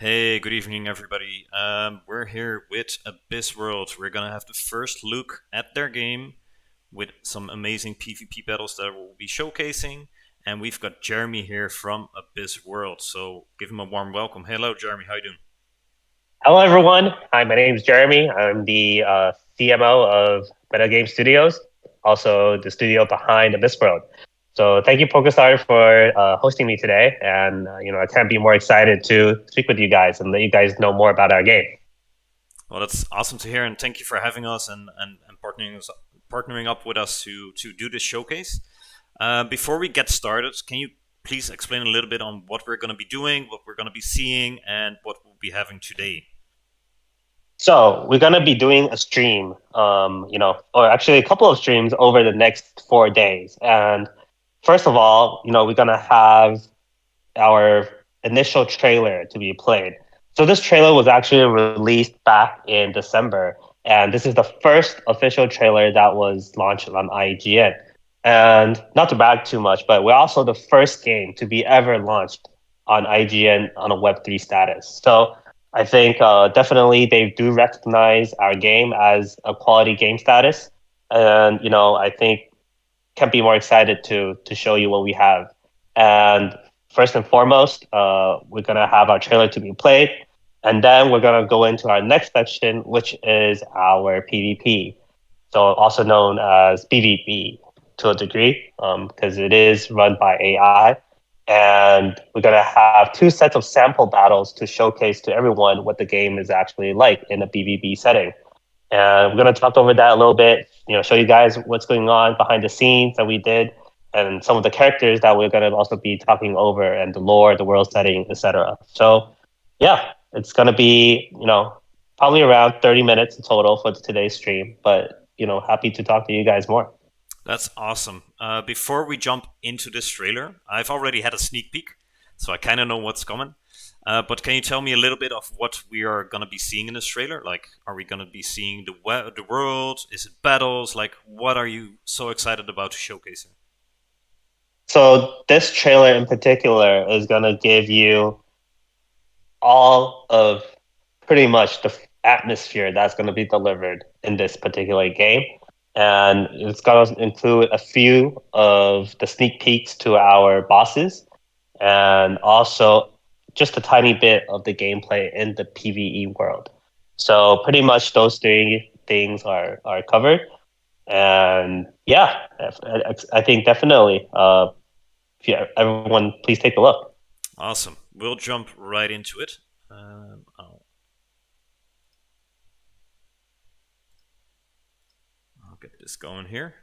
Hey, good evening, everybody. We're here with Abyss World. We're gonna have the first look at their game with some amazing PvP battles that we'll be showcasing. And we've got Jeremy here from Abyss World. So give him a warm welcome. Hello, Jeremy. How you doing? Hello, everyone. Hi, my name is Jeremy. I'm the CMO of Meta Game Studios, also the studio behind Abyss World. So thank you, PokerStar, for hosting me today. And I can't be more excited to speak with you guys and let you guys know more about our game. Well, that's awesome to hear, and thank you for having us and partnering up with us to do this showcase. Before we get started, can you please explain a little bit on what we're going to be doing, what we're going to be seeing, and what we'll be having today? So we're gonna be doing a stream, or actually a couple of streams over the next 4 days. And first of all, we're gonna have our initial trailer to be played. So this trailer was actually released back in December, and this is the first official trailer that was launched on IGN. And not to brag too much, but we're also the first game to be ever launched on IGN on a Web3 status. So I think definitely they do recognize our game as a quality game status, and I think can't be more excited to show you what we have. And first and foremost, we're gonna have our trailer to be played, and then we're gonna go into our next section, which is our PvP, so also known as PvP to a degree, because it is run by AI. And we're gonna have two sets of sample battles to showcase to everyone what the game is actually like in a PvP setting. And we're going to talk over that a little bit, show you guys what's going on behind the scenes that we did and some of the characters that we're going to also be talking over and the lore, the world setting, etc. So, yeah, it's going to be, probably around 30 minutes in total for today's stream, but, happy to talk to you guys more. That's awesome. Before we jump into this trailer, I've already had a sneak peek, so I kind of know what's coming. But can you tell me a little bit of what we are going to be seeing in this trailer? Like, are we going to be seeing the world? Is it battles? Like, what are you so excited about showcasing? So this trailer in particular is going to give you all of pretty much the atmosphere that's going to be delivered in this particular game. And it's going to include a few of the sneak peeks to our bosses and also just a tiny bit of the gameplay in the PvE world. So pretty much those three things are covered. And yeah, I think definitely, everyone, please take a look. Awesome. We'll jump right into it. I'll get this going here.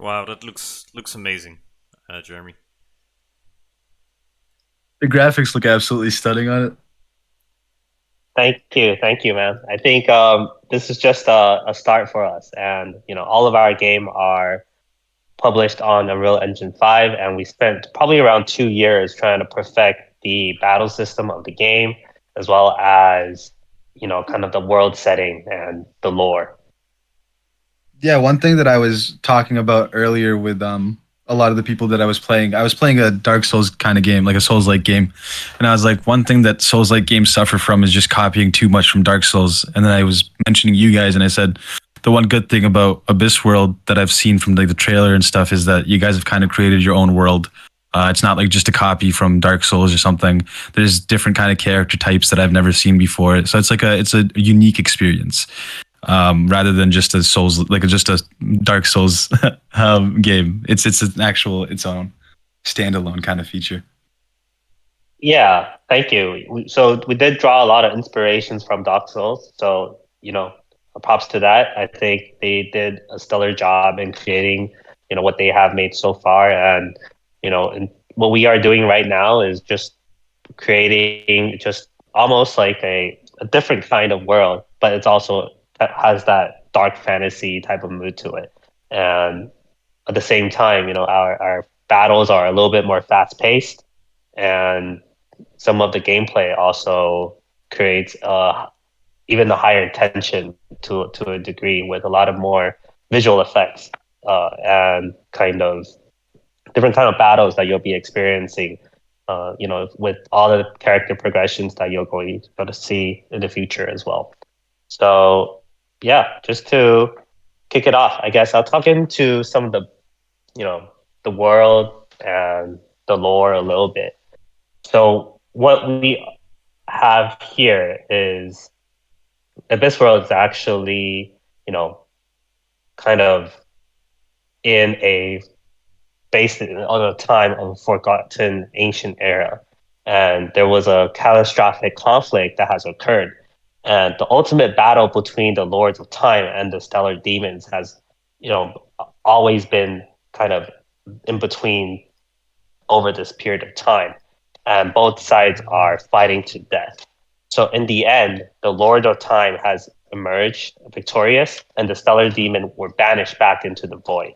Wow, that looks amazing, Jeremy. The graphics look absolutely stunning on it. Thank you, man. I think this is just a start for us, and all of our game are published on Unreal Engine 5, and we spent probably around 2 years trying to perfect the battle system of the game, as well as kind of the world setting and the lore. Yeah, one thing that I was talking about earlier with a lot of the people that I was playing a Dark Souls kind of game, like a Souls like game. And I was like, one thing that Souls like games suffer from is just copying too much from Dark Souls. And then I was mentioning you guys and I said the one good thing about Abyss World that I've seen from like the trailer and stuff is that you guys have kind of created your own world. It's not like just a copy from Dark Souls or something. There's different kind of character types that I've never seen before. So it's a unique experience rather than just a Souls like just a Dark Souls game. It's an actual its own standalone kind of feature. Yeah, thank you. So we did draw a lot of inspirations from Dark Souls. So, props to that. I think they did a stellar job in creating, what they have made so far. And what we are doing right now is just creating just almost like a different kind of world, but it's also has that dark fantasy type of mood to it. And at the same time, our battles are a little bit more fast paced, and some of the gameplay also creates even the higher tension to a degree with a lot of more visual effects and kind of different kind of battles that you'll be experiencing. With all the character progressions that you're going to see in the future as well. So, yeah, just to kick it off, I guess I'll talk into some of the world and the lore a little bit. So what we have here is Abyss World is actually, kind of in a based on a time of a forgotten ancient era. And there was a catastrophic conflict that has occurred. And the ultimate battle between the Lords of Time and the Stellar Demons has, always been kind of in between over this period of time. And both sides are fighting to death. So in the end, the Lord of Time has emerged victorious, and the Stellar Demon were banished back into the void.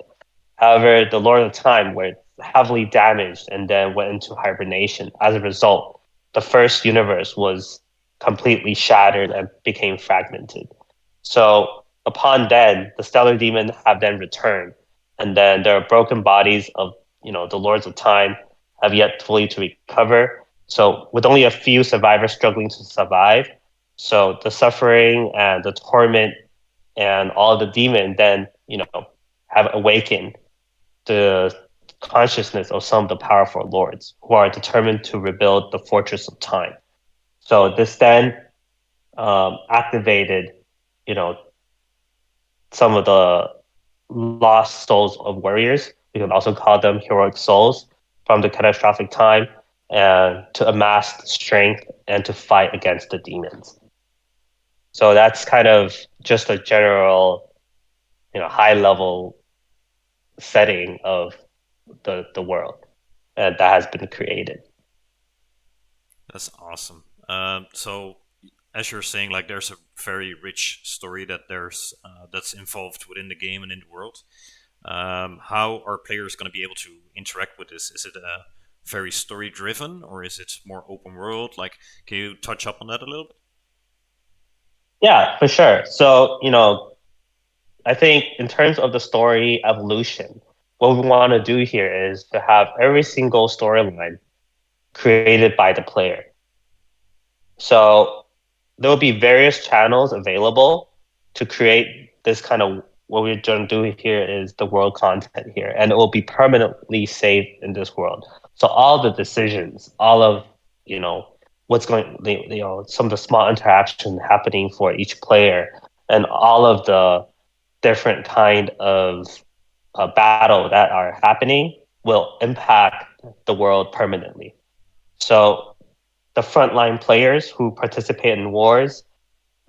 However, the Lord of Time were heavily damaged and then went into hibernation. As a result, the first universe was completely shattered and became fragmented. So upon then, the Stellar Demon have then returned, and then their broken bodies of the Lords of Time have yet fully to recover. So with only a few survivors struggling to survive, so the suffering and the torment and all the demon then have awakened the consciousness of some of the powerful lords who are determined to rebuild the fortress of time. So this then activated, you know, some of the lost souls of warriors. We can also call them heroic souls from the catastrophic time, and to amass strength and to fight against the demons. So that's kind of just a general, high level setting of the world that has been created. That's awesome. So, as you're saying, like there's a very rich story that's involved within the game and in the world. How are players going to be able to interact with this? Is it very story driven, or is it more open world? Like, can you touch up on that a little bit? Yeah, for sure. So, I think in terms of the story evolution, what we want to do here is to have every single storyline created by the player. So there will be various channels available to create this kind of what we're going to do here is the world content here, and it will be permanently saved in this world. So all the decisions, all of what's going, some of the small interaction happening for each player, and all of the different kind of battle that are happening will impact the world permanently. So the frontline players who participate in wars,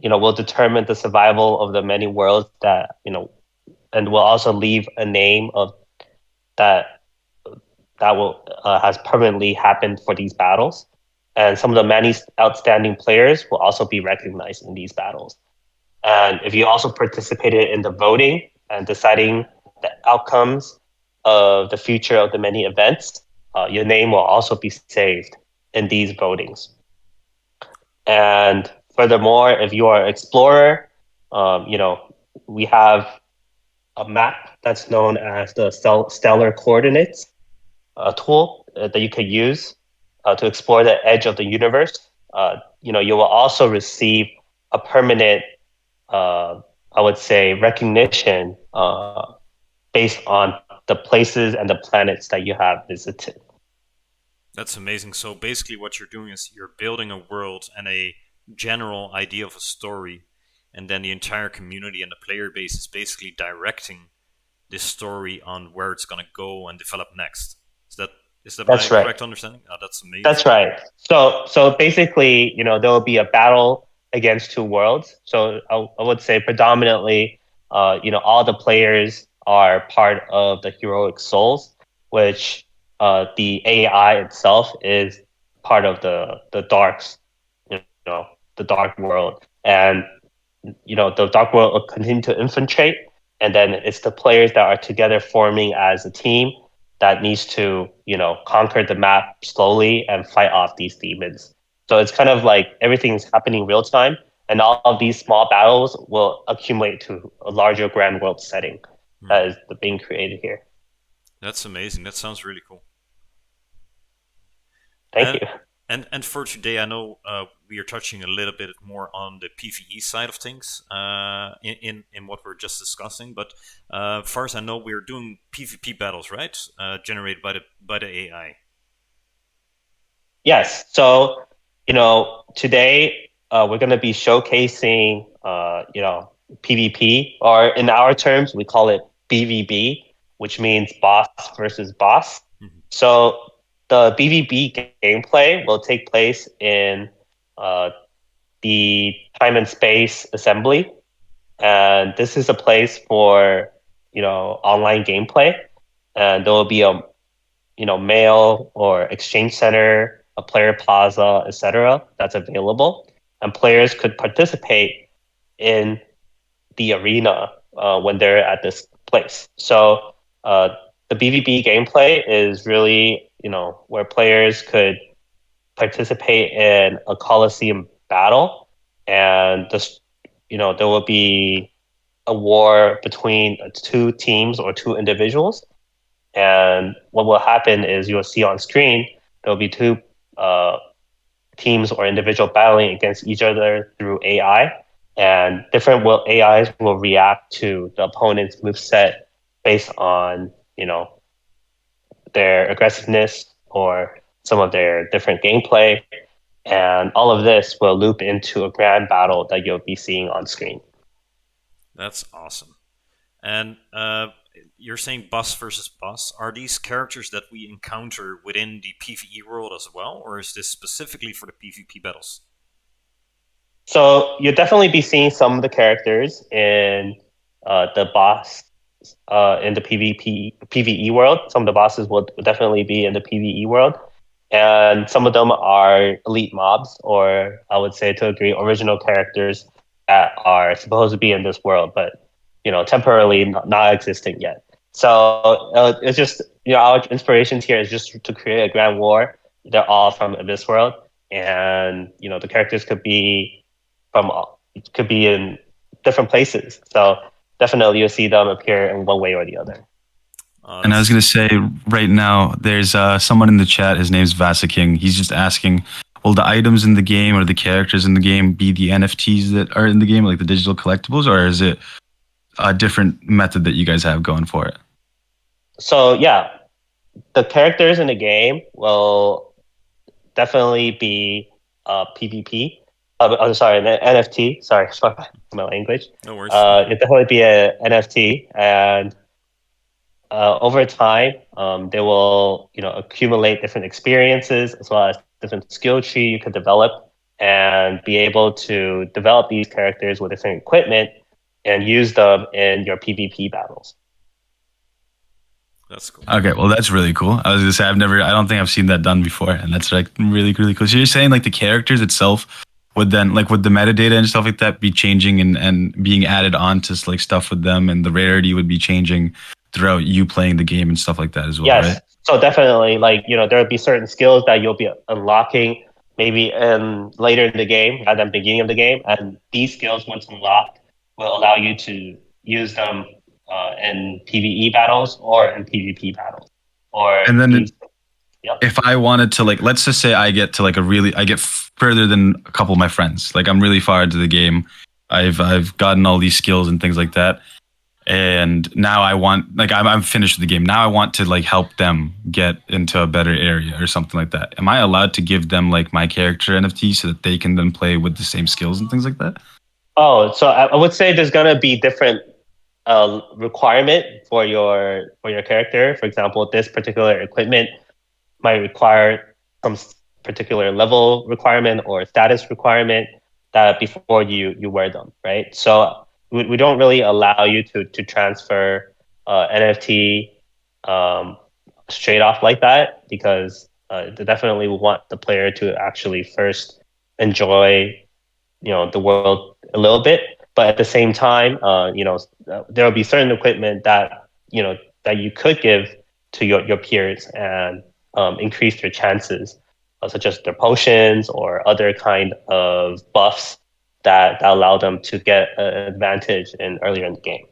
will determine the survival of the many worlds that, and will also leave a name of that will has permanently happened for these battles, and some of the many outstanding players will also be recognized in these battles. And if you also participated in the voting and deciding the outcomes of the future of the many events, your name will also be saved in these votings. And furthermore, if you are an explorer, we have a map that's known as the stellar coordinates tool that you can use to explore the edge of the universe. You will also receive a permanent, I would say, recognition based on the places and the planets that you have visited. That's amazing. So basically, what you're doing is you're building a world and a general idea of a story, and then the entire community and the player base is basically directing this story on where it's going to go and develop next. Is that my That's right. correct understanding? Oh, that's amazing. That's right. So basically, there will be a battle against two worlds. So I would say predominantly, all the players are part of the heroic souls, which the AI itself is part of the darks, the dark world, and the dark world will continue to infiltrate, and then it's the players that are together forming as a team that needs to conquer the map slowly and fight off these demons. So it's kind of like everything's happening real time, and all of these small battles will accumulate to a larger grand world setting that is being created here. That's amazing. That sounds really cool. Thank you. And for today, I know we are touching a little bit more on the PvE side of things in what we're just discussing. But far as I know, we're doing PvP battles, right? Generated by the AI. Yes. So today we're going to be showcasing PvP, or in our terms, we call it BVB, which means boss versus boss. Mm-hmm. So the BVB gameplay will take place in the time and space assembly, and this is a place for online gameplay, and there will be a mail or exchange center, a player plaza, etc. that's available, and players could participate in the arena when they're at this place. So the BVB gameplay is really where players could participate in a Coliseum battle, and there will be a war between two teams or two individuals. And what will happen is you'll see on screen there will be two teams or individual battling against each other through AI, and different AIs will react to the opponent's moveset based on their aggressiveness or some of their different gameplay, and all of this will loop into a grand battle that you'll be seeing on screen. That's awesome. And you're saying boss versus boss. Are these characters that we encounter within the PvE world as well, or is this specifically for the PvP battles? So you'll definitely be seeing some of the characters in the boss in the PvE world. Some of the bosses will definitely be in the PvE world, and some of them are elite mobs, or I would say to a degree original characters that are supposed to be in this world, but temporarily not existing yet. So it's just our inspirations here is just to create a grand war. They're all from this world, and the characters could be in different places. So definitely you'll see them appear in one way or the other. And I was going to say, right now, there's someone in the chat, his name's Vasa King. He's just asking, will the items in the game or the characters in the game be the NFTs that are in the game, like the digital collectibles, or is it a different method that you guys have going for it? So yeah, the characters in the game will definitely be PvP. Sorry, an NFT. Sorry, my language. No worries. It'll definitely be an NFT, and over time, they will accumulate different experiences as well as different skill tree you could develop, and be able to develop these characters with different equipment and use them in your PvP battles. That's cool. Okay, well that's really cool. I was gonna say I don't think I've seen that done before, and that's like really really cool. So you're saying like the characters itself would then like would the metadata and stuff like that be changing and being added on to like stuff with them, and the rarity would be changing throughout you playing the game and stuff like that as well, right? Yes. So definitely, like, there will be certain skills that you'll be unlocking maybe later in the game rather than beginning of the game, and these skills, once unlocked, will allow you to use them in PVE battles or in PvP battles, or And then use. Yep. if I wanted to like, let's just say I get to like I get further than a couple of my friends. Like I'm really far into the game. I've gotten all these skills and things like that. And now I want like I'm finished with the game. Now I want to like help them get into a better area or something like that. Am I allowed to give them like my character NFT so that they can then play with the same skills and things like that? Oh, so I would say there's gonna be different requirement for your character. For example, this particular equipment might require some particular level requirement or status requirement that before you wear them, right? So we don't really allow you to transfer NFT straight off like that, because definitely we want the player to actually first enjoy the world a little bit, but at the same time, there will be certain equipment that that you could give to your peers and increase your chances, such as their potions or other kind of buffs that allow them to get an advantage earlier in the game.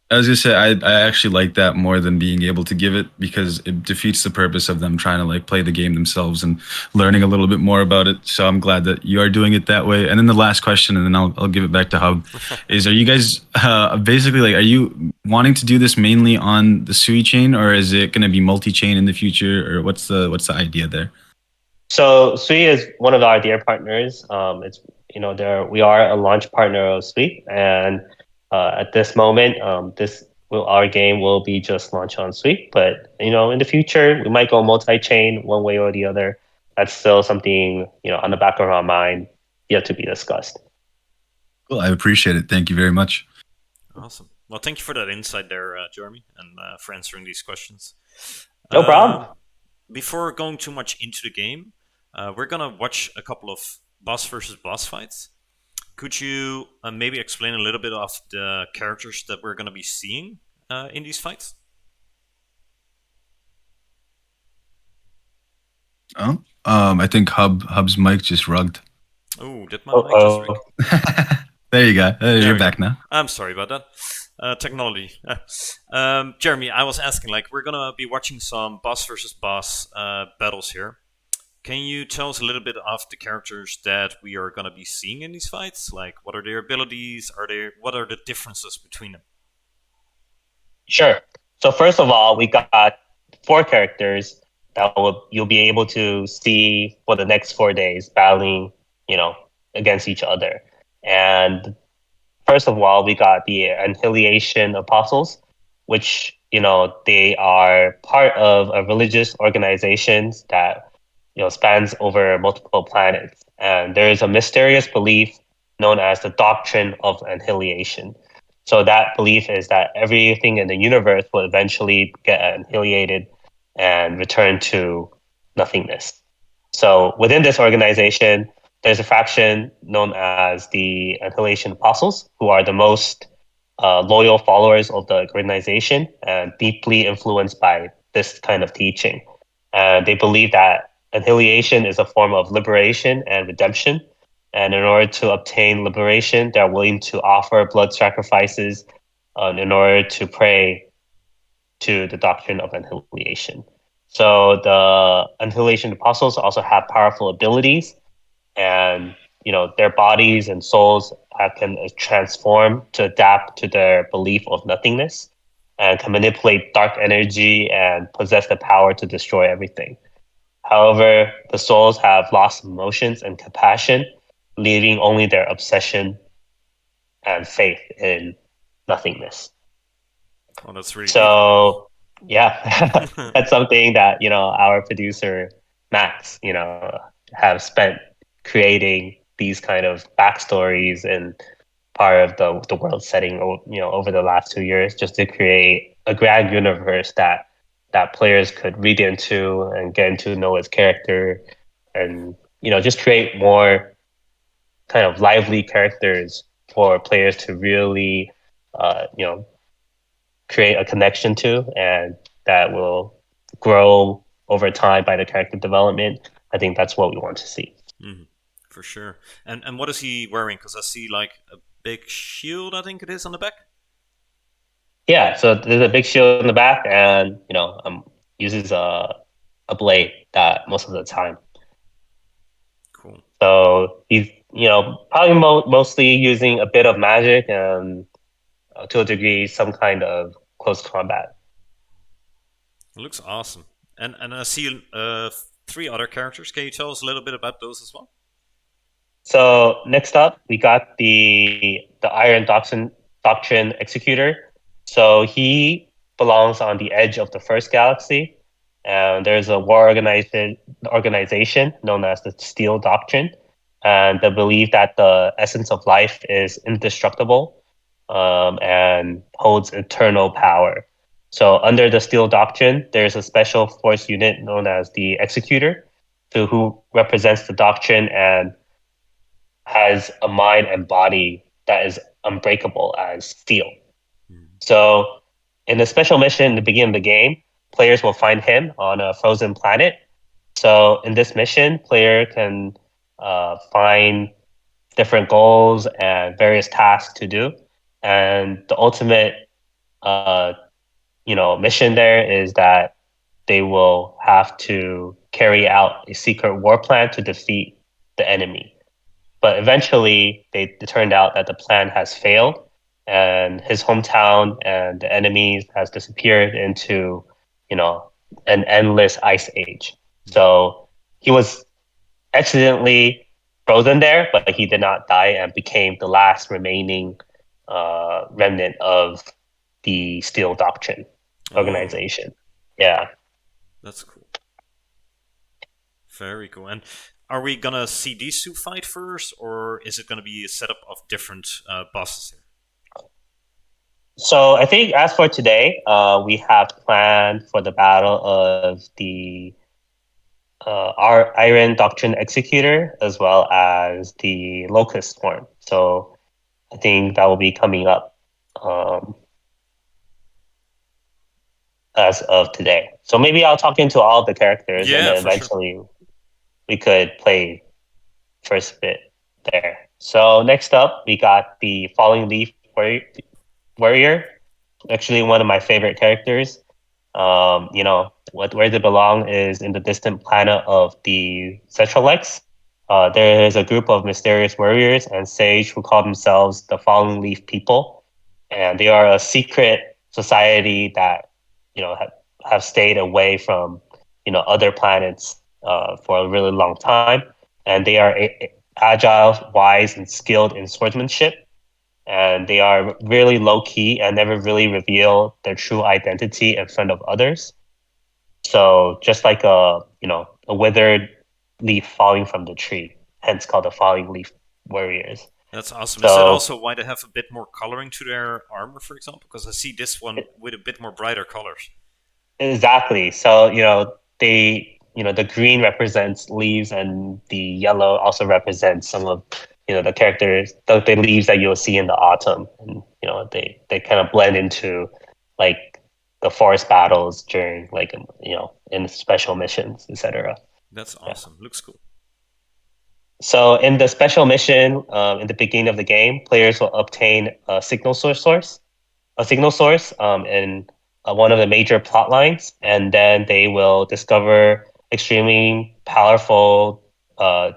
I was gonna say I actually like that more than being able to give it because it defeats the purpose of them trying to like play the game themselves and learning a little bit more about it. So I'm glad that you are doing it that way. And then the last question, and then I'll give it back to Hub, is: are you guys basically like are you wanting to do this mainly on the Sui chain, or is it going to be multi-chain in the future, or what's the idea there? So Sui is one of our dear partners. It's we are a launch partner of Sui, and at this moment, our game will be just launched on Sui. But in the future, we might go multi-chain one way or the other. That's still something on the back of our mind, yet to be discussed. Well, I appreciate it. Thank you very much. Awesome. Well, thank you for that insight there, Jeremy, and for answering these questions. No problem. Before going too much into the game, we're gonna watch a couple of boss versus boss fights. Could you maybe explain a little bit of the characters that we're gonna be seeing in these fights? Oh, I think Hub's mic just rugged. Oh, did my mic just rig? There you go. You're we back go. now. I'm sorry about that. Technology. Jeremy, I was asking, like, we're gonna be watching some boss versus boss battles here. Can you tell us a little bit of the characters that we are gonna be seeing in these fights? Like, what are their abilities? What are the differences between them? Sure. So first of all, we got 4 characters that you'll be able to see for the next 4 days battling, against each other. And first of all, we got the Annihilation Apostles, which they are part of a religious organization that spans over multiple planets. And there is a mysterious belief known as the doctrine of annihilation. So that belief is that everything in the universe will eventually get annihilated and return to nothingness. So within this organization, there's a faction known as the Annihilation Apostles, who are the most loyal followers of the organization and deeply influenced by this kind of teaching. And they believe that annihilation is a form of liberation and redemption. And in order to obtain liberation, they're willing to offer blood sacrifices in order to pray to the doctrine of annihilation. So the Annihilation Apostles also have powerful abilities, and their bodies and souls can transform to adapt to their belief of nothingness, and can manipulate dark energy and possess the power to destroy everything. However, the souls have lost emotions and compassion, leaving only their obsession and faith in nothingness. Oh, that's really So, yeah, that's something that our producer Max, have spent creating these kind of backstories and part of the world setting, over the last 2 years, just to create a grand universe that that players could read into and get to know his character, and just create more kind of lively characters for players to really create a connection to, and that will grow over time by the character development. I think that's what we want to see. Hmm. For sure. And what is he wearing? Because I see like a big shield, I think it is, on the back. Yeah, so there's a big shield in the back, and uses a blade that most of the time. Cool. So he's probably mostly using a bit of magic and to a degree some kind of close combat. It looks awesome. And I see three other characters. Can you tell us a little bit about those as well? So next up, we got the Iron Doctrine Executor. So he belongs on the edge of the first galaxy, and there's a war organization known as the Steel Doctrine, and the belief that the essence of life is indestructible, and holds eternal power. So under the Steel Doctrine, there's a special force unit known as the Executor, who represents the doctrine and has a mind and body that is unbreakable as steel. Mm. So, in the special mission in the beginning of the game, players will find him on a frozen planet. So, in this mission, player can find different goals and various tasks to do. And the ultimate, mission there is that they will have to carry out a secret war plan to defeat the enemy. But eventually, it turned out that the plan has failed, and his hometown and the enemies has disappeared into, an endless ice age. So he was accidentally frozen there, but he did not die and became the last remaining remnant of the Steel Doctrine Oh, organization. Yeah. that's cool. Very cool. And are we gonna see these two fight first, or is it gonna be a setup of different bosses here? So I think as for today, we have planned for the battle of the our Iron Doctrine Executor as well as the Locust Swarm. So I think that will be coming up um, as of today. So maybe I'll talk into all the characters, and Yeah, then for sure. eventually we could play first bit there. So next up, we got the Falling Leaf Warrior. Actually, one of my favorite characters. Where they belong is in the distant planet of the Cetralex. There is a group of mysterious warriors and sage who call themselves the Falling Leaf People, and they are a secret society that have stayed away from other planets for a really long time, and they are agile, wise, and skilled in swordsmanship, and they are really low key and never really reveal their true identity in front of others. So just like a withered leaf falling from the tree, hence called the falling leaf warriors. That's awesome. Is that So also why they have a bit more coloring to their armor, for example? Because I see this one with a bit more brighter colors. exactly. So the green represents leaves, and the yellow also represents some of the characters, the leaves that you'll see in the autumn, and they kind of blend into like the forest battles during like in special missions, etc. That's Yeah. awesome. Looks cool. So in the special mission, in the beginning of the game, players will obtain a signal source in one of the major plot lines, and then they will discover extremely powerful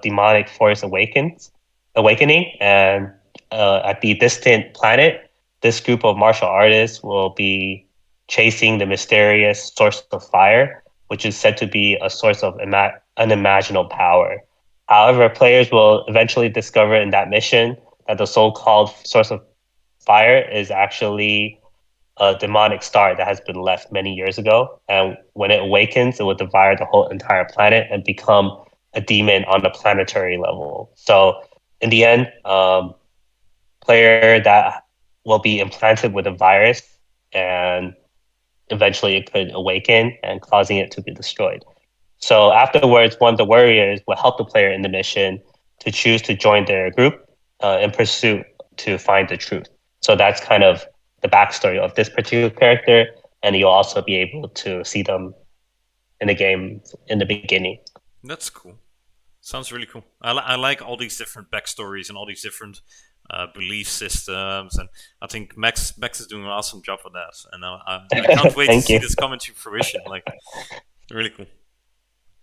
demonic force awakening, and at the distant planet, this group of martial artists will be chasing the mysterious source of fire, which is said to be a source of unimaginable power. However, players will eventually discover in that mission that the so-called source of fire is actually a demonic star that has been left many years ago. And when it awakens, it will devour the whole entire planet and become a demon on a planetary level. So in the end, player that will be implanted with a virus, and eventually it could awaken and causing it to be destroyed. So afterwards, one of the warriors will help the player in the mission to choose to join their group in pursuit to find the truth. So that's kind of the backstory of this particular character, and you'll also be able to see them in the game in the beginning. That's cool. Sounds really cool. I like all these different backstories and all these different belief systems, and I think Max is doing an awesome job with that. And I can't wait to see this come into fruition. Like, really cool.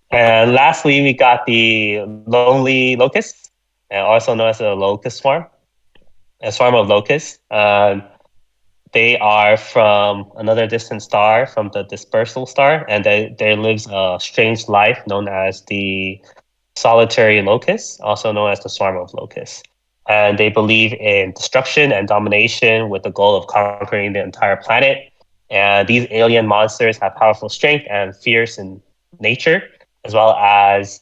And lastly, we got the lonely locust, also known as a locust swarm, a swarm of locusts. They are from another distant star, from the dispersal star, and there lives a strange life known as the solitary locust, also known as the swarm of locusts. And they believe in destruction and domination with the goal of conquering the entire planet. And these alien monsters have powerful strength and fierce in nature, as well as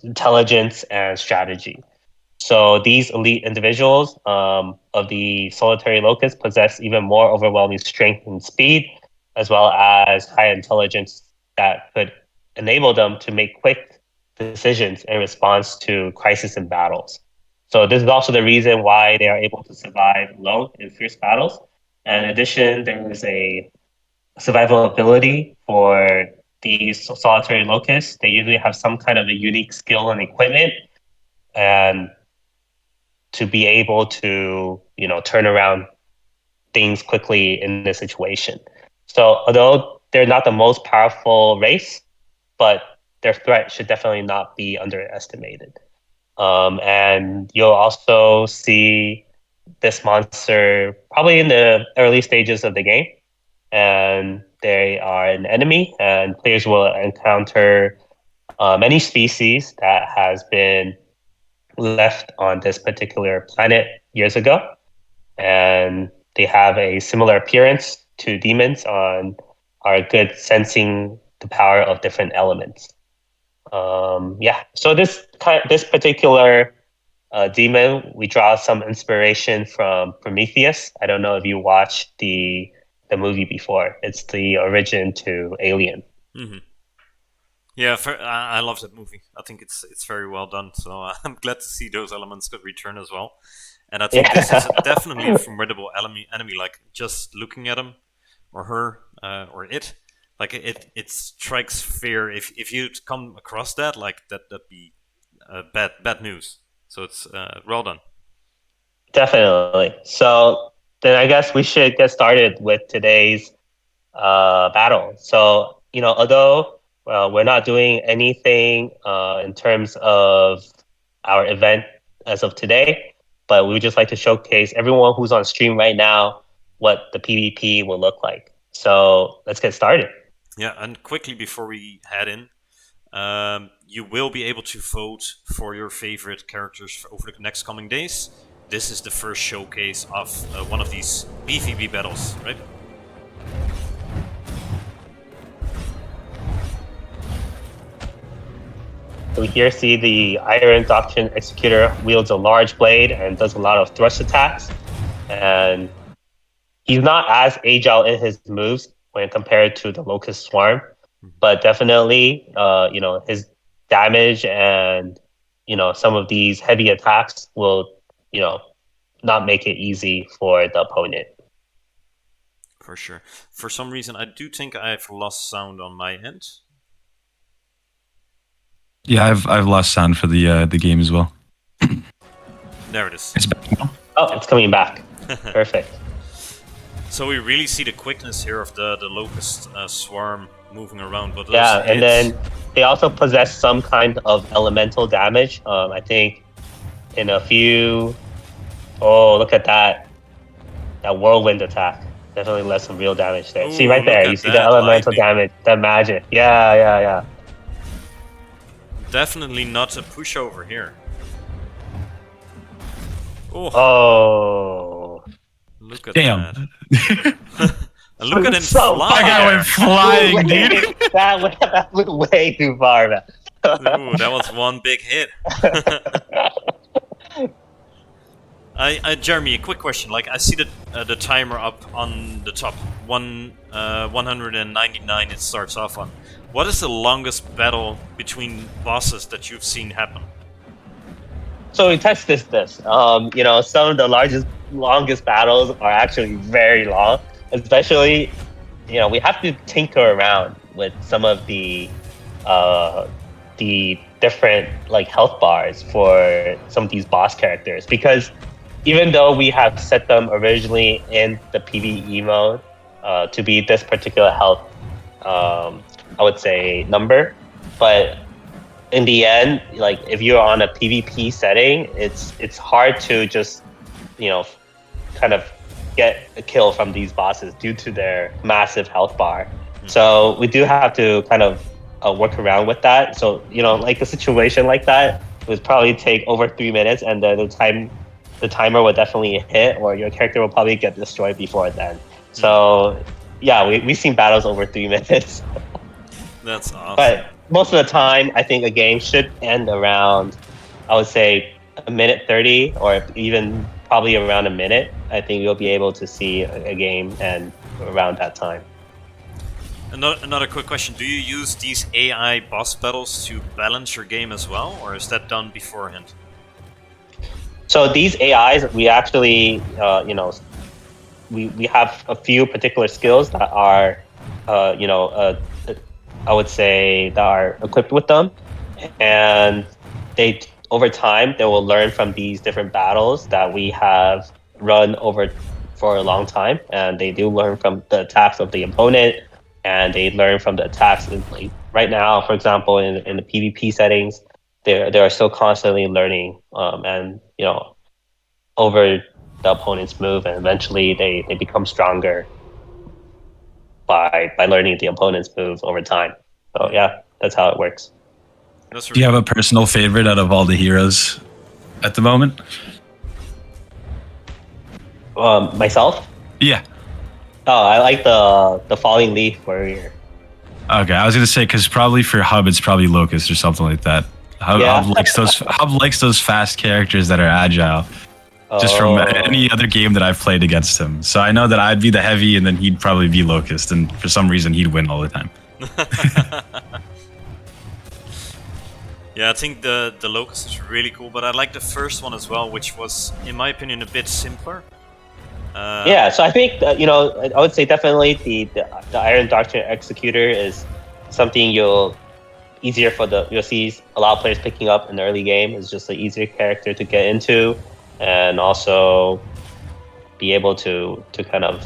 intelligence and strategy. So these elite individuals of the solitary locust possess even more overwhelming strength and speed, as well as high intelligence that could enable them to make quick decisions in response to crisis and battles. So this is also the reason why they are able to survive alone in fierce battles. And in addition, there is a survival ability for these solitary locusts. They usually have some kind of a unique skill and equipment, and to be able to, turn around things quickly in this situation. So although they're not the most powerful race, but their threat should definitely not be underestimated. And you'll also see this monster probably in the early stages of the game. And they are an enemy, and players will encounter many species that has been left on this particular planet years ago. And they have a similar appearance to demons and are good sensing the power of different elements. So this particular demon, we draw some inspiration from Prometheus. I don't know if you watched the movie before. It's the origin to Alien. Mm-hmm. Yeah, I love that movie. I think it's very well done. So I'm glad to see those elements could return as well. And I think this is definitely a formidable enemy. Like, just looking at him or her or it, like it strikes fear. If you come across that, like that'd be bad news. So it's well done. Definitely. So then I guess we should get started with today's battle. So although we're not doing anything in terms of our event as of today, but we would just like to showcase everyone who's on stream right now what the PvP will look like. So let's get started. Yeah, and quickly before we head in, you will be able to vote for your favorite characters over the next coming days. This is the first showcase of one of these PvP battles, right? We here see the Iron Doctrine Executor wields a large blade and does a lot of thrust attacks. And he's not as agile in his moves when compared to the Locust Swarm, but definitely, his damage and, some of these heavy attacks will, not make it easy for the opponent. For sure. For some reason, I do think I've lost sound on my end. Yeah, I've lost sound for the game as well. There it is. It's back now. Oh, it's coming back. Perfect. So we really see the quickness here of the Locust Swarm moving around. But yeah, and then they also possess some kind of elemental damage. I think in a few... Oh, look at that. That whirlwind attack. Definitely left some real damage there. Ooh, see right there, you see the elemental damage, that magic. Yeah. Definitely not a pushover here. Oh. Look at Damn. that. Look at him So fly. That guy went flying, dude. that went way too far, man. Ooh, that was one big hit. Jeremy, a quick question. Like, I see the timer up on the top, 199. It starts off on. What is the longest battle between bosses that you've seen happen? So we test this. Some of the longest battles are actually very long. Especially, we have to tinker around with some of the different like health bars for some of these boss characters, because even though we have set them originally in the PvE mode to be this particular health, I would say number, but in the end, like if you're on a PvP setting, it's hard to just kind of get a kill from these bosses due to their massive health bar. So we do have to kind of work around with that. So like a situation like that would probably take over 3 minutes, and then the timer will definitely hit, or your character will probably get destroyed before then. So yeah, we've seen battles over 3 minutes. That's awesome. But most of the time, I think a game should end around, I would say, a minute 30, or even probably around a minute. I think you'll be able to see a game end around that time. Another quick question. Do you use these AI boss battles to balance your game as well, or is that done beforehand? So these AIs, we actually, we have a few particular skills that are, I would say, that are equipped with them, and they over time they will learn from these different battles that we have run over for a long time, and they do learn from the attacks of the opponent, and they learn from the attacks. Like right now, for example, in the PvP settings, they are still constantly learning, and over the opponent's move, and eventually they become stronger by learning the opponent's move over time. So yeah, that's how it works. Do you have a personal favorite out of all the heroes at the moment? Myself? Yeah. Oh, I like the Falling Leaf Warrior. Okay, I was gonna say because probably for Hub it's probably Locust or something like that. Hub likes those fast characters that are agile. Just from any other game that I've played against him. So I know that I'd be the heavy and then he'd probably be Locust, and for some reason he'd win all the time. Yeah, I think the Locust is really cool, but I like the first one as well, which was, in my opinion, a bit simpler. Yeah, so I think I would say definitely the Iron Doctrine Executor is something you'll see a lot of players picking up in the early game. It's just an easier character to get into, and also be able to kind of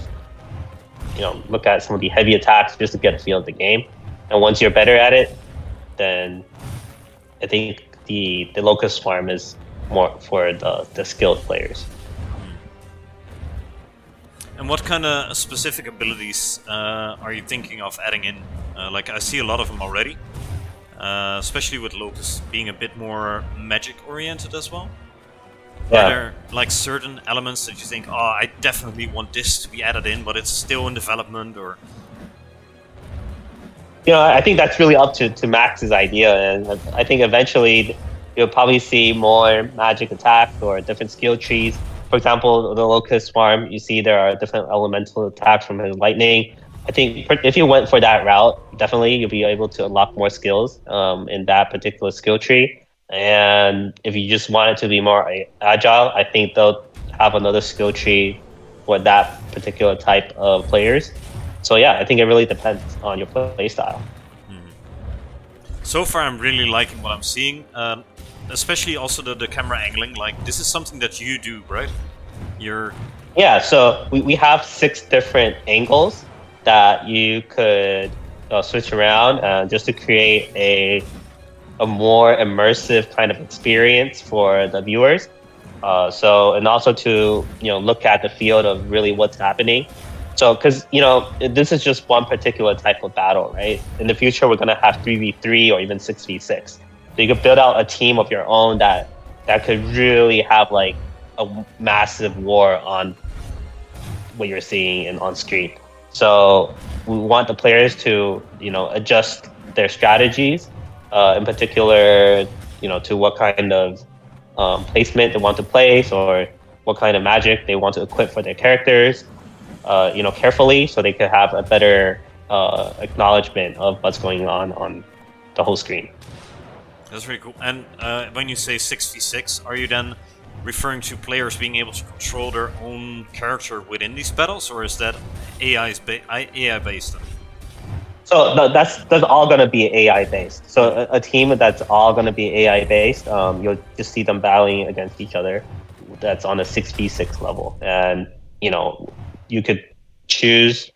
look at some of the heavy attacks just to get a feel of the game. And once you're better at it, then I think the Locust Swarm is more for the skilled players. And what kind of specific abilities are you thinking of adding in? Like, I see a lot of them already, especially with Locust being a bit more magic oriented as well. Yeah. Are there like certain elements that you think, oh, I definitely want this to be added in, but it's still in development, or? I think that's really up to Max's idea, and I think eventually you'll probably see more magic attacks or different skill trees. For example, the Locust Swarm, you see there are different elemental attacks from his lightning. I think if you went for that route, definitely you'll be able to unlock more skills in that particular skill tree. And if you just want it to be more agile, I think they'll have another skill tree for that particular type of players. So yeah, I think it really depends on your play style. So far, I'm really liking what I'm seeing, especially also the camera angling. Like, this is something that you do, right? Yeah, so we have 6 different angles that you could switch around just to create a more immersive kind of experience for the viewers. And also to look at the field of really what's happening. So, because this is just one particular type of battle, right? In the future, we're gonna have 3v3 or even 6v6. So you could build out a team of your own that could really have like a massive war on what you're seeing on screen. So we want the players to adjust their strategies, in particular, to what kind of placement they want to place, or what kind of magic they want to equip for their characters, carefully, so they could have a better acknowledgement of what's going on the whole screen. That's really cool. And when you say 6v6, are you then referring to players being able to control their own character within these battles, or is that AI based? So that's all going to be AI based. So a team that's all going to be AI based, you'll just see them battling against each other. That's on a 6v6 level, and you could choose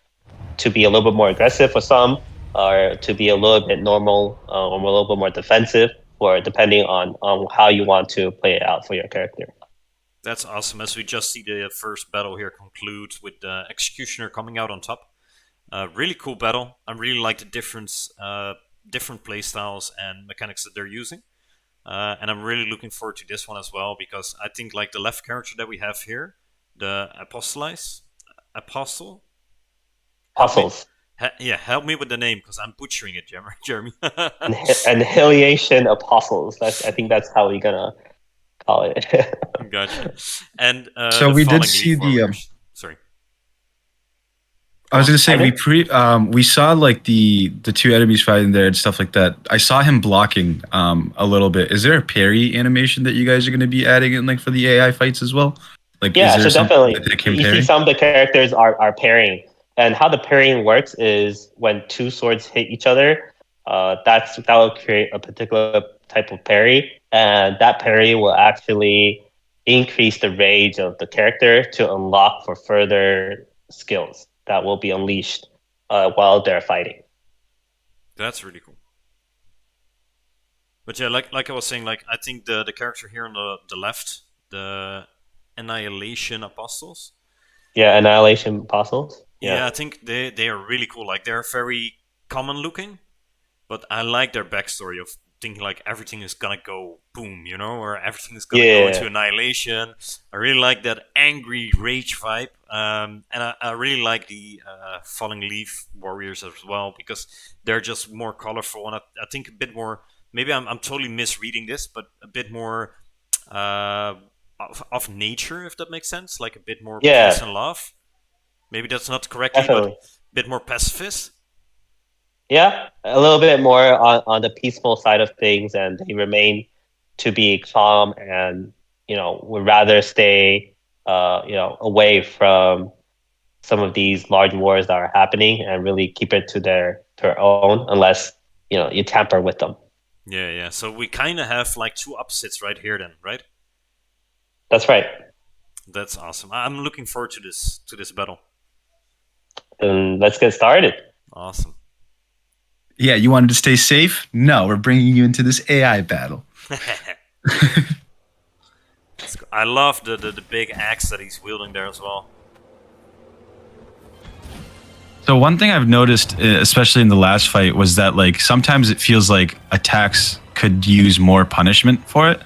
to be a little bit more aggressive for some, or to be a little bit normal, or a little bit more defensive, or depending on how you want to play it out for your character. That's awesome. As we just see the first battle here conclude with the Executioner coming out on top. Really cool battle. I really like the different playstyles and mechanics that they're using. And I'm really looking forward to this one as well, because I think like the left character that we have here, the Apostles. Help me with the name, because I'm butchering it, Jeremy. Annihilation Apostles. I think that's how we're gonna call it. Gotcha. And so we did see sorry. I was gonna say we saw like the two enemies fighting there and stuff like that. I saw him blocking a little bit. Is there a parry animation that you guys are gonna be adding in like for the AI fights as well? Like, yeah, so definitely. You see some of the characters are parrying. And how the parrying works is when two swords hit each other, that will create a particular type of parry, and that parry will actually increase the range of the character to unlock for further skills that will be unleashed while they're fighting. That's really cool. But yeah, like I was saying, like I think the character here on the left, the Annihilation Apostles. Yeah, Annihilation Apostles. Yeah, I think they are really cool. Like they're very common looking, but I like their backstory of thinking like everything is gonna go boom, or everything is gonna go into annihilation. I really like that angry rage vibe, and I really like the Falling Leaf Warriors as well, because they're just more colorful, and I think a bit more. Maybe I'm totally misreading this, but a bit more of nature, if that makes sense. Like a bit more peace and love. Maybe that's not correctly, but a bit more pacifist. Yeah, a little bit more on the peaceful side of things, and they remain to be calm, and would rather stay away from some of these large wars that are happening, and really keep it to their own, unless you tamper with them. Yeah. So we kind of have like two opposites right here, then, right? That's right. That's awesome. I'm looking forward to this battle. Then let's get started. Awesome. Yeah, you wanted to stay safe? No, we're bringing you into this AI battle. I love the big axe that he's wielding there as well. So one thing I've noticed, especially in the last fight, was that like sometimes it feels like attacks could use more punishment for it.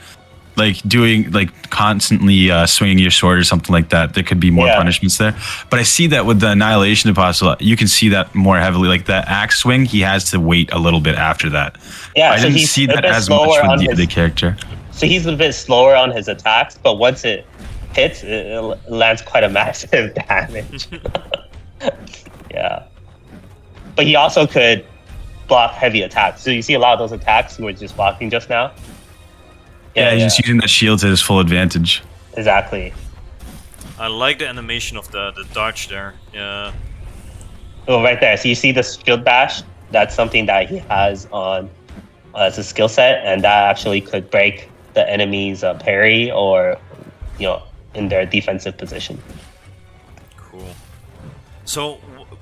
Like doing like constantly swinging your sword or something like that. There could be more punishments there. But I see that with the Annihilation Apostle, you can see that more heavily. Like that axe swing, he has to wait a little bit after that. Yeah, I didn't see that as much with the other character. So he's a bit slower on his attacks, but once it hits, it lands quite a massive damage. Yeah. But he also could block heavy attacks. So you see a lot of those attacks he was just blocking just now. Yeah, he's just using that shield to his full advantage. Exactly. I like the animation of the dodge there. Yeah. Oh, right there. So you see the shield bash? That's something that he has on as a skill set, and that actually could break the enemy's parry or, in their defensive position. Cool. So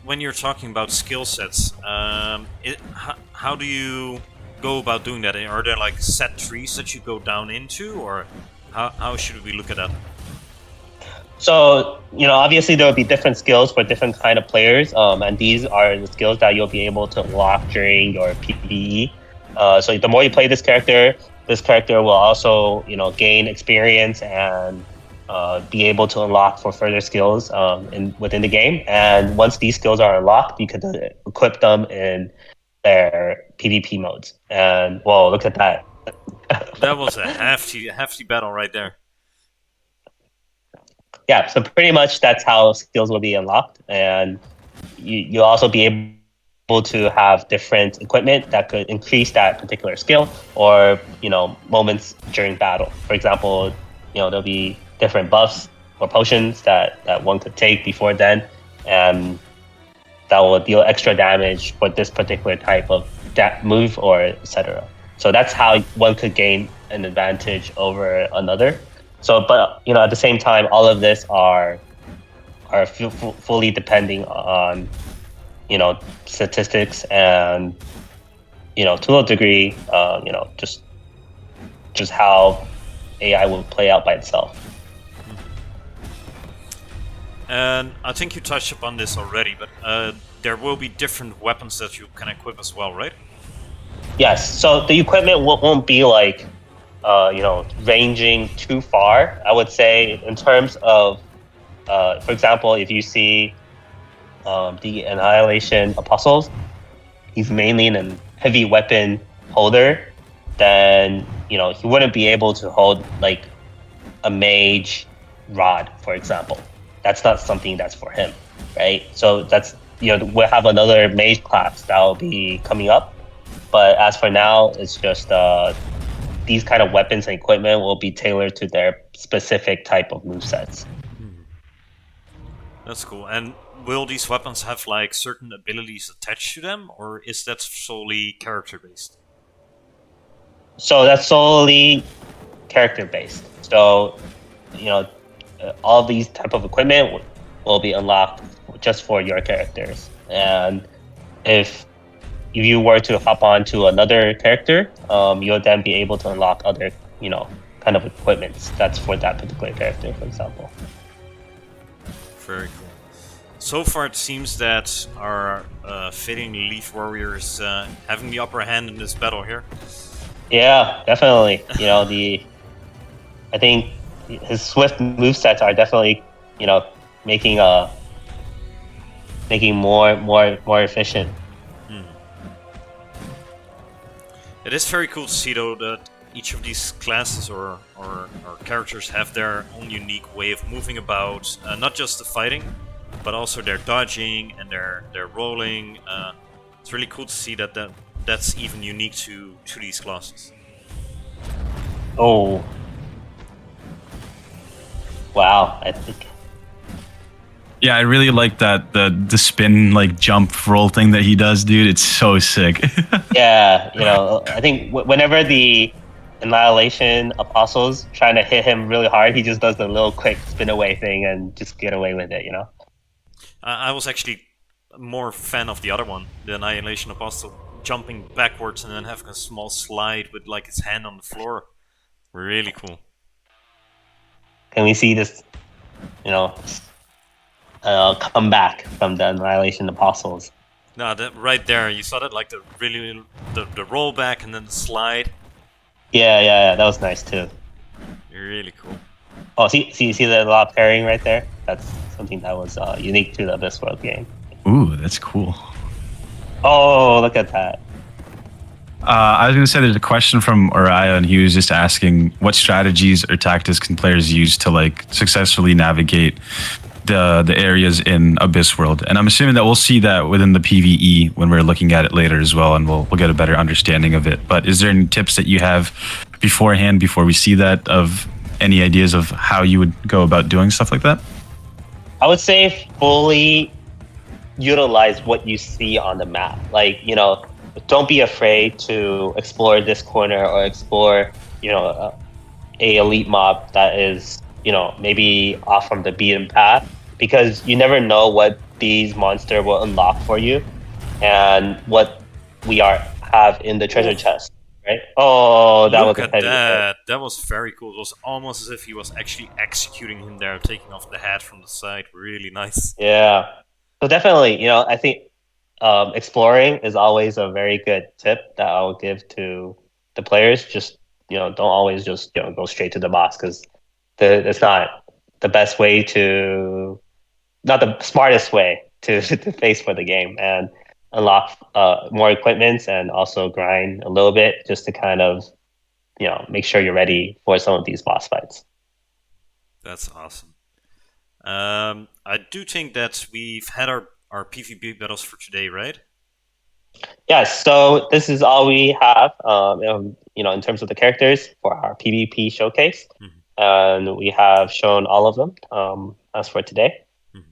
when you're talking about skill sets, how do you go about doing that? Are there like set trees that you go down into, or how should we look at that? So, obviously there will be different skills for different kind of players, and these are the skills that you'll be able to unlock during your PvE. So the more you play this character will also, gain experience and be able to unlock for further skills within the game. And once these skills are unlocked, you can equip them in their PvP modes. And whoa, look at that. That was a hefty battle right there. Yeah, so pretty much that's how skills will be unlocked, and you'll also be able to have different equipment that could increase that particular skill, or moments during battle. For example, there'll be different buffs or potions that one could take before then, and that will deal extra damage for this particular type of move or etc. So that's how one could gain an advantage over another. So, but at the same time, all of this are fully depending on statistics and to a degree, just how AI will play out by itself. And I think you touched upon this already, but there will be different weapons that you can equip as well, right? Yes. So the equipment won't be like, ranging too far. I would say in terms of, for example, if you see the Annihilation Apostles, he's mainly a heavy weapon holder. Then he wouldn't be able to hold like a mage rod, for example. That's not something that's for him, right? So that's we'll have another mage class that will be coming up. But as for now, it's just these kind of weapons and equipment will be tailored to their specific type of movesets. That's cool. And will these weapons have like certain abilities attached to them, or is that solely character based? So that's solely character based. So all these type of equipment will be unlocked just for your characters. And if you were to hop on to another character, you'll then be able to unlock other, kind of equipments that's for that particular character, for example. Very cool. So far, it seems that our fitting Leaf Warrior is having the upper hand in this battle here. Yeah, definitely. I think his swift movesets are definitely, making more efficient. It is very cool to see, though, that each of these classes or characters have their own unique way of moving about, not just the fighting, but also their dodging and their rolling. It's really cool to see that's even unique to these classes. Oh. Wow, I think. Yeah, I really like that the spin like jump roll thing that he does, dude. It's so sick. Yeah, I think whenever the Annihilation Apostles trying to hit him really hard, he just does the little quick spin away thing and just get away with it. I was actually more fan of the other one, the Annihilation Apostle, jumping backwards and then having a small slide with like his hand on the floor. Really cool. Can we see this, come back from the Annihilation Apostles? No, that right there, you saw that like the roll back and then the slide. Yeah, that was nice too. Really cool. Oh, see the lock pairing right there? That's something that was unique to the Overworld game. Ooh, that's cool. Oh, look at that. I was going to say there's a question from Orion, and he was just asking what strategies or tactics can players use to like successfully navigate the areas in Overworld. And I'm assuming that we'll see that within the PvE when we're looking at it later as well, and we'll get a better understanding of it. But is there any tips that you have beforehand before we see that, of any ideas of how you would go about doing stuff like that? I would say fully utilize what you see on the map. Like, don't be afraid to explore this corner or explore, a elite mob that is, maybe off from the beaten path, because you never know what these monsters will unlock for you and what we have in the treasure chest, right? Oh, that Look was at that. That was very cool. It was almost as if he was actually executing him there, taking off the hat from the side. Really nice. Yeah. So definitely, I think exploring is always a very good tip that I would give to the players. Just don't always just go straight to the boss, because it's not the best way to, not the smartest way to face for the game, and unlock more equipments and also grind a little bit just to kind of make sure you're ready for some of these boss fights. That's awesome. I do think that we've had our PvP battles for today, right? Yes, so this is all we have, in terms of the characters for our PvP showcase, Mhm, and we have shown all of them as for today. mhm.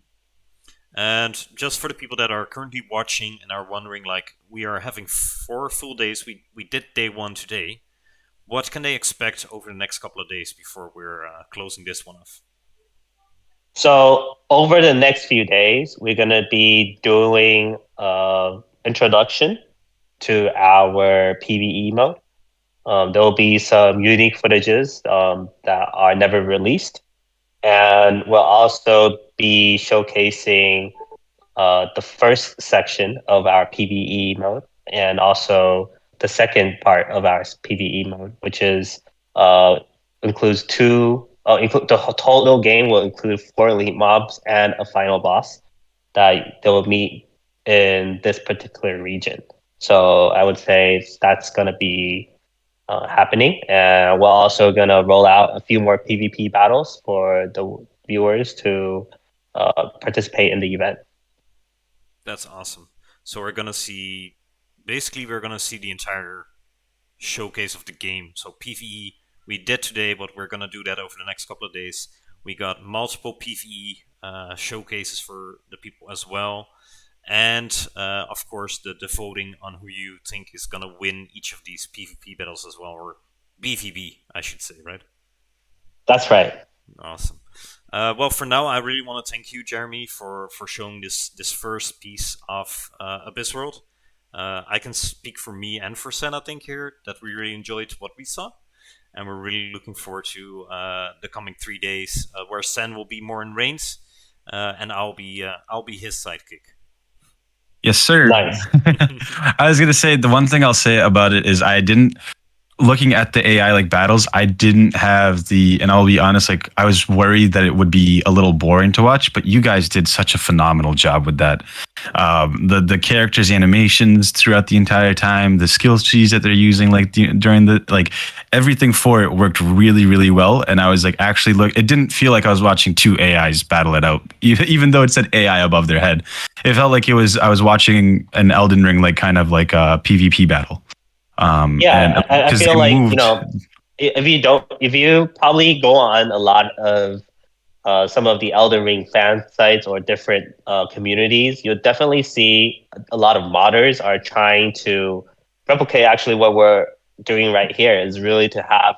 And just for the people that are currently watching and are wondering, like, we are having 4 full days. We did day one today. What can they expect over the next couple of days before we're closing this one off? So over the next few days, we're gonna be doing introduction to our PvE mode. There will be some unique footages that are never released, and we'll also be showcasing the first section of our PvE mode, and also the second part of our PvE mode, which is uh, includes two. Include the total game will include 4 elite mobs and a final boss that they will meet in this particular region. So I would say that's gonna be happening, and we're also gonna roll out a few more PvP battles for the viewers to participate in the event. That's awesome. So we're gonna see the entire showcase of the game. So PVE we did today, but we're gonna do that over the next couple of days. We got multiple PVE showcases for the people as well, and of course the voting on who you think is gonna win each of these PvP battles as well, or BVB, I should say, right? That's right. Awesome. Well, for now, I really want to thank you, Jeremy, for showing this first piece of Abyss World. I can speak for me and for Sen, I think, here that we really enjoyed what we saw, and we're really looking forward to the coming 3 days, where Sen will be more in reigns, and I'll be his sidekick. Yes, sir. Nice. I was gonna say the one thing I'll say about it is I didn't looking at the AI like battles, I didn't have the, and I'll be honest, like I was worried that it would be a little boring to watch, but you guys did such a phenomenal job with that. The characters' animations throughout the entire time, the skill trees that they're using, like during the like everything for it worked really really well. And I was like, actually, look, it didn't feel like I was watching two AIs battle it out, even though it said AI above their head. It felt like it was I was watching an Elden Ring like kind of like a PvP battle. And Yeah, I because feel they like moved. if you probably go on a lot of some of the Elden Ring fan sites or different communities, you'll definitely see a lot of modders are trying to replicate actually what we're doing right here is really to have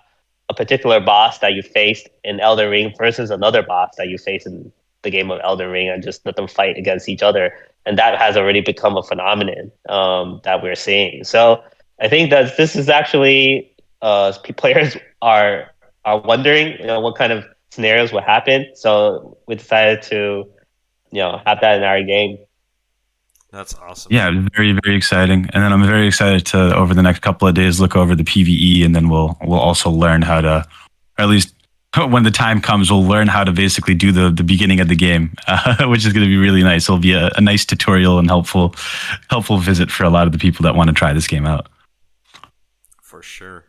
a particular boss that you faced in Elden Ring versus another boss that you face in the game of Elden Ring and just let them fight against each other. And that has already become a phenomenon that we're seeing. So I think that this is actually players are wondering, what kind of scenarios would happen. So we decided to, have that in our game. That's awesome. Yeah, very very exciting. And then I'm very excited to over the next couple of days look over the PVE, and then we'll also learn how to, or at least when the time comes, we'll learn how to basically do the beginning of the game, which is going to be really nice. It'll be a nice tutorial and helpful visit for a lot of the people that want to try this game out. For sure.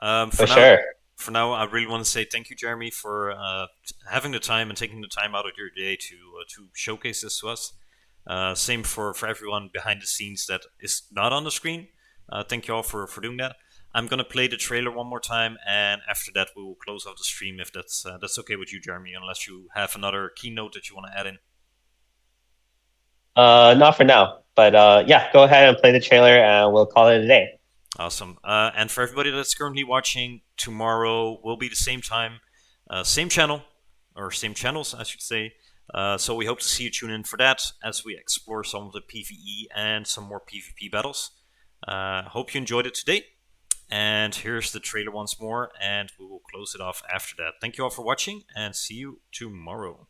For sure. For now, I really want to say thank you, Jeremy, for having the time and taking the time out of your day to showcase this to us. Same for everyone behind the scenes that is not on the screen. Thank you all for doing that. I'm gonna play the trailer one more time, and after that, we will close off the stream if that's okay with you, Jeremy. Unless you have another keynote that you want to add in. Not for now, but yeah, go ahead and play the trailer, and we'll call it a day. Awesome. And for everybody that's currently watching, tomorrow will be the same time, same channel, or same channels, I should say. So we hope to see you tune in for that as we explore some of the PvE and some more PvP battles. Hope you enjoyed it today. And here's the trailer once more, and we will close it off after that. Thank you all for watching, and see you tomorrow.